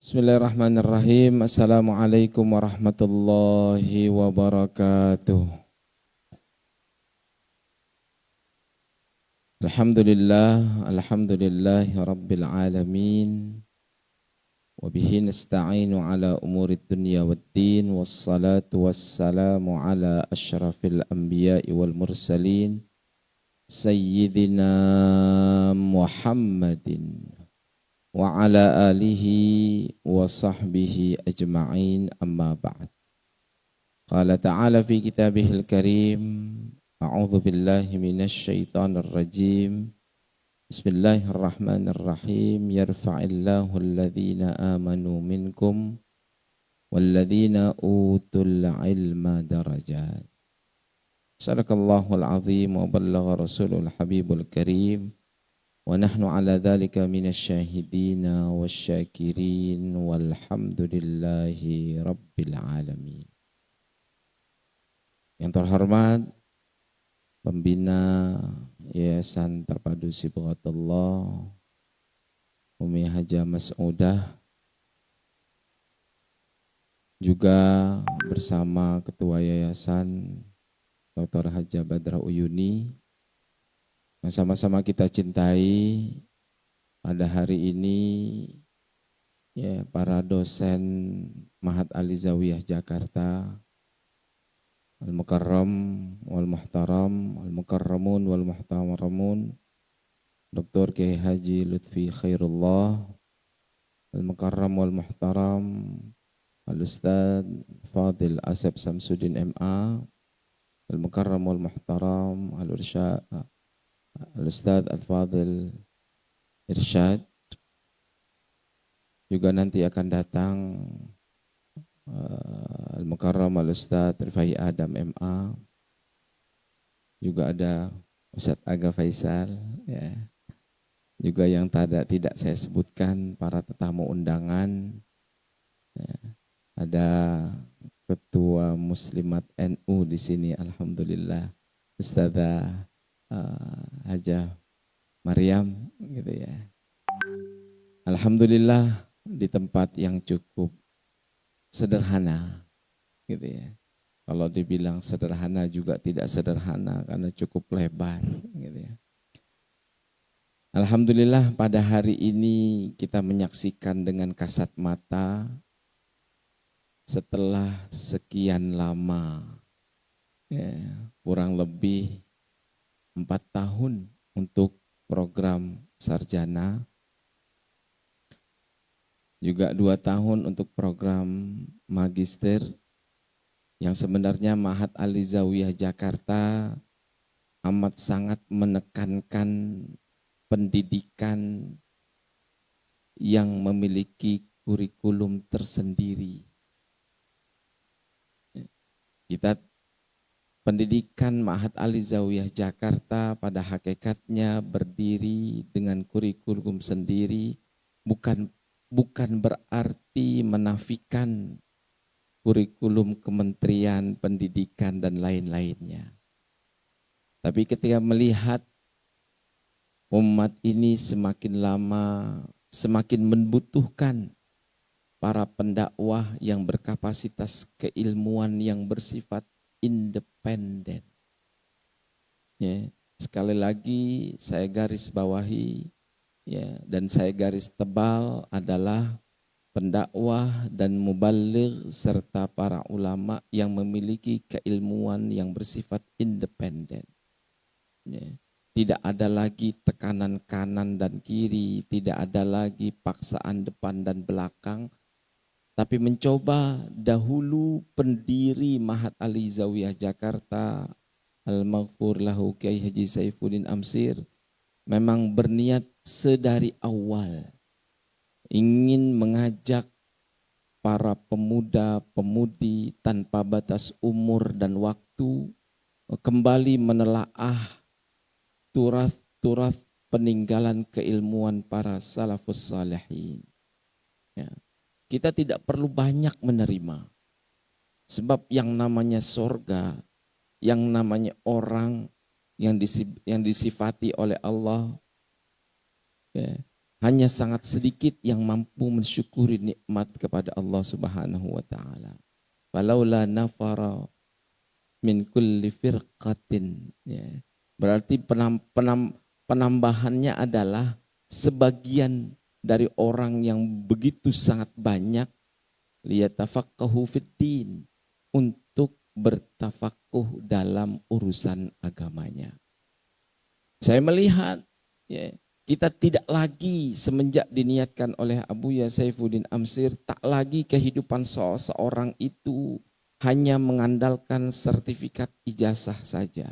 Bismillahirrahmanirrahim. Assalamualaikum warahmatullahi wabarakatuh. Alhamdulillahi rabbil alamin. Wabihi nasta'inu ala umurid dunya waddin. Wassalatu wassalamu ala ashrafil anbiya'i wal mursalin. Sayyidina Muhammadin wa ala alihi wa sahbihi ajma'in, amma ba'd. Qala ta'ala fi kitabihil karim, a'udzu billahi minasy syaithanir rajim. Bismillahirrahmanirrahim. Yarfa'illahu alladhina amanu minkum walladhina utul ilma darajat. Sadaqallahul azim wa ballagha rasulul habibul karim. Wa nahnu ala dhalika minasyahidina wasyakirin walhamdulillahi rabbil alamin. Yang terhormat Pembina Yayasan Terpadu Sibghatullah Umi Hajah Mas'udah, juga bersama Ketua Yayasan Dr. Hajah Badra Uyuni, yang sama-sama kita cintai pada hari ini, ya, para dosen Mahat Alizawiyah Jakarta, Al-Mukarram wal Muhtaram, Al-Mukarramun wal Muhtaramun, Dr. Kiai Haji Lutfi Khairullah, Al-Mukarram wal Muhtaram, Al-Ustadz Fadil Asep Samsudin MA, Al-Mukarram wal Muhtaram, Al-Ustadz Al-Fadil Irsyad, juga nanti akan datang Al-Mukarram Al-Ustadz Rifai Adam MA, juga ada Ustadz Aga Faisal, ya. Juga yang tidak saya sebutkan para tetamu undangan, ya. Ada Ketua Muslimat NU di sini, alhamdulillah, Ustadzah Hajah Maryam, gitu ya. Alhamdulillah di tempat yang cukup sederhana, gitu ya. Kalau dibilang sederhana juga tidak sederhana karena cukup lebar, gitu ya. Alhamdulillah pada hari ini kita menyaksikan dengan kasat mata setelah sekian lama, ya, kurang lebih 4 tahun untuk program sarjana, juga 2 tahun untuk program magister, yang sebenarnya Mahat Alizawiyah Jakarta amat sangat menekankan pendidikan yang memiliki kurikulum tersendiri. Kita Pendidikan Mahat Alizawiyah Jakarta pada hakikatnya berdiri dengan kurikulum sendiri, bukan berarti menafikan kurikulum Kementerian Pendidikan dan lain-lainnya. Tapi ketika melihat umat ini semakin lama semakin membutuhkan para pendakwah yang berkapasitas keilmuan yang bersifat independen. Ya, sekali lagi saya garis bawahi, ya, dan saya garis tebal adalah pendakwah dan mubaligh serta para ulama yang memiliki keilmuan yang bersifat independen. Ya, tidak ada lagi tekanan kanan dan kiri, tidak ada lagi paksaan depan dan belakang, tapi mencoba dahulu pendiri Mahat Alizawiyah Jakarta, Al-Maghfur lahu Kiai Haji Saifuddin Amsir, memang berniat sedari awal ingin mengajak para pemuda-pemudi tanpa batas umur dan waktu kembali menelaah turas-turas peninggalan keilmuan para salafus salihin. Ya. Kita tidak perlu banyak menerima. Sebab yang namanya sorga, yang namanya orang yang disifati oleh Allah, ya, Hanya sangat sedikit yang mampu mensyukuri nikmat kepada Allah Subhanahu wa taala. Falaula nafara min kulli firqatin, ya. Berarti penambahannya adalah sebagian dari orang yang begitu sangat banyak liyatafaqahu fiddin, untuk bertafakuh dalam urusan agamanya. Saya melihat, ya, kita tidak lagi semenjak diniatkan oleh Abuya Saifuddin Amsir, tak lagi kehidupan seorang itu hanya mengandalkan sertifikat ijazah saja.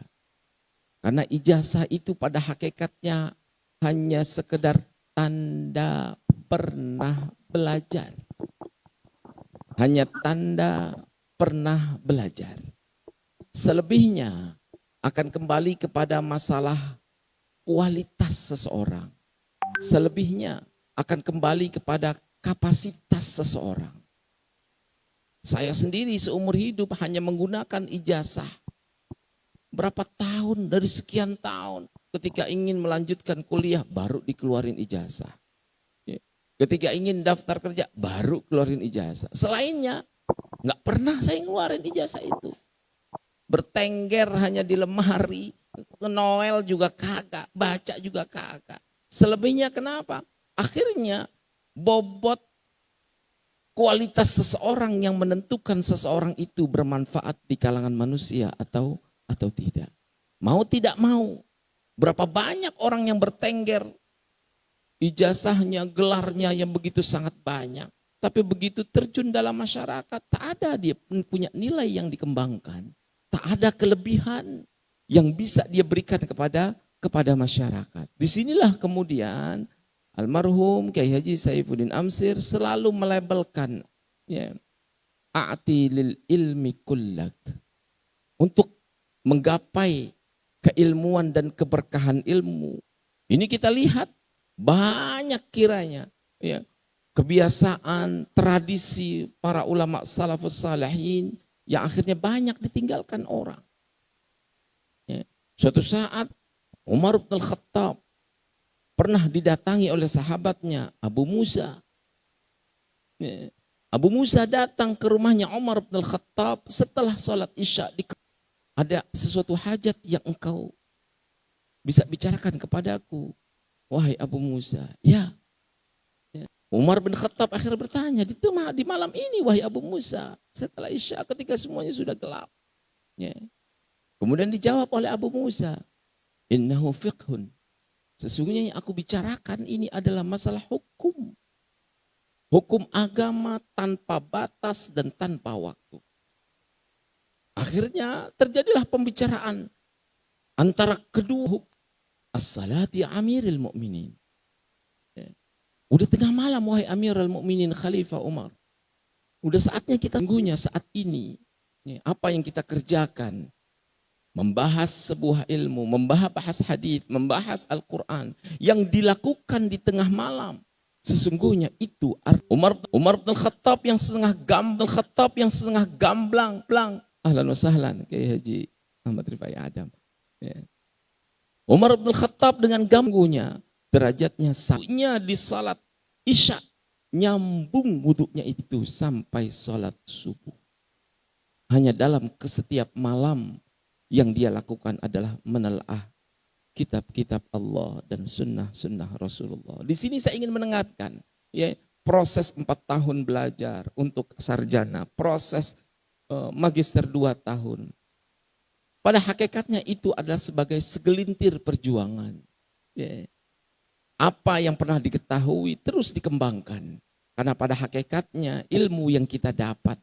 Karena ijazah itu pada hakikatnya hanya sekedar tanda pernah belajar. Hanya tanda pernah belajar. Selebihnya akan kembali kepada masalah kualitas seseorang. Selebihnya akan kembali kepada kapasitas seseorang. Saya sendiri seumur hidup hanya menggunakan ijazah. Berapa tahun, dari sekian tahun, ketika ingin melanjutkan kuliah baru dikeluarin ijazah. Ketika ingin daftar kerja baru keluarin ijazah. Selainnya nggak pernah saya ngeluarin ijazah itu. Bertengger hanya di lemari, Noel juga kagak, baca juga kagak. Selebihnya kenapa? Akhirnya bobot kualitas seseorang yang menentukan seseorang itu bermanfaat di kalangan manusia atau tidak. Mau tidak mau, berapa banyak orang yang bertengger, ijazahnya, gelarnya yang begitu sangat banyak. Tapi begitu terjun dalam masyarakat, tak ada dia punya nilai yang dikembangkan. Tak ada kelebihan yang bisa dia berikan kepada masyarakat. Disinilah kemudian almarhum Kiai Haji Saifuddin Amsir selalu melabelkan, ya, a'ti lil ilmi kullak. Untuk menggapai keilmuan dan keberkahan ilmu. Ini kita lihat banyak kiranya, ya, kebiasaan, tradisi para ulama salafus salihin yang akhirnya banyak ditinggalkan orang. Ya. Suatu saat Umar bin Khattab pernah didatangi oleh sahabatnya Abu Musa. Ya. Abu Musa datang ke rumahnya Umar bin Khattab setelah sholat isya. Ada sesuatu hajat yang engkau bisa bicarakan kepadaku, wahai Abu Musa. Ya. Umar bin Khattab akhirnya bertanya, di malam ini wahai Abu Musa, setelah isya ketika semuanya sudah gelap. Ya. Kemudian dijawab oleh Abu Musa, innahu fiqhun. Sesungguhnya yang aku bicarakan ini adalah masalah hukum. Hukum agama tanpa batas dan tanpa waktu. Akhirnya terjadilah pembicaraan antara kedua, as-salati amiril mu'minin. Udah tengah malam wahai Amirul Mukminin Khalifah Umar. Udah saatnya kita tunggunya saat ini. Apa yang kita kerjakan? Membahas sebuah ilmu, membahas hadis, membahas Al-Quran. Yang dilakukan di tengah malam. Sesungguhnya itu Umar bin Khattab yang setengah gamblang. Ahlan wa sahlan Kiai Haji Ahmad Rifai Adam. Umar bin Khattab dengan gambungnya. Derajatnya satunya di salat isya, nyambung wuduknya itu sampai salat subuh. Hanya dalam setiap malam yang dia lakukan adalah menelaah kitab-kitab Allah dan sunnah-sunnah Rasulullah. Di sini saya ingin mendengarkan, ya, proses 4 tahun belajar untuk sarjana, proses magister 2 tahun. Pada hakikatnya itu adalah sebagai segelintir perjuangan. Ya. Apa yang pernah diketahui terus dikembangkan. Karena pada hakikatnya ilmu yang kita dapat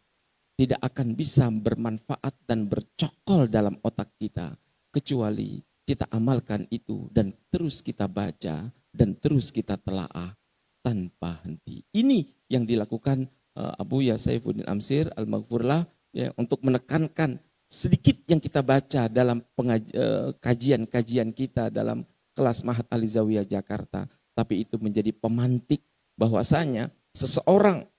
tidak akan bisa bermanfaat dan bercokol dalam otak kita. Kecuali kita amalkan itu dan terus kita baca dan terus kita telaah tanpa henti. Ini yang dilakukan Abuya Saifuddin Amsir Al-Maghfurlah, ya, untuk menekankan sedikit yang kita baca dalam kajian-kajian kita dalam kelas Mahat Ali Zawiyah Jakarta, tapi itu menjadi pemantik bahwasanya seseorang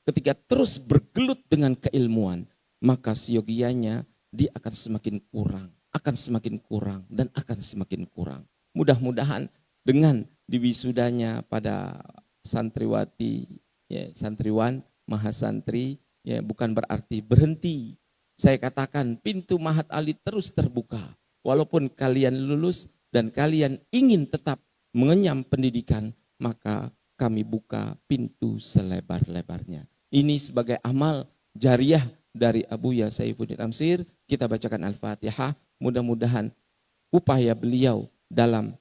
ketika terus bergelut dengan keilmuan, maka siogianya dia akan semakin kurang dan akan semakin kurang. Mudah-mudahan dengan di wisudanya pada santriwati, ya, santriwan, mahasantri, ya, bukan berarti berhenti. Saya katakan pintu Mahat Ali terus terbuka. Walaupun kalian lulus dan kalian ingin tetap mengenyam pendidikan, maka kami buka pintu selebar-lebarnya. Ini sebagai amal jariah dari Abuya Saifuddin Amsir. Kita bacakan Al-Fatihah. Mudah-mudahan upaya beliau dalam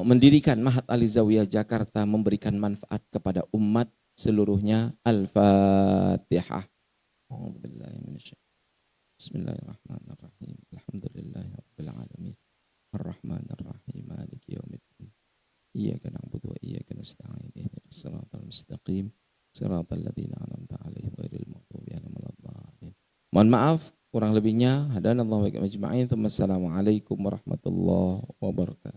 mendirikan Mahat Ali Zawiyah Jakarta memberikan manfaat kepada umat seluruhnya. Al-Fatihah. Bismillahirrahmanirrahim. Alhamdulillahirabbil alamin. Arrahmanirrahim. Maliki yaumiddin. Iyyaka na'budu wa iyyaka nasta'in. Ihdinas siratal mustaqim. Siratal ladzina an'amta 'alaihim ghairil maghdubi 'alaihim waladdallin. Mohon maaf kurang lebihnya. Hadanallahu wa iyyakum ajma'in. Wassalamualaikum warahmatullahi wabarakatuh.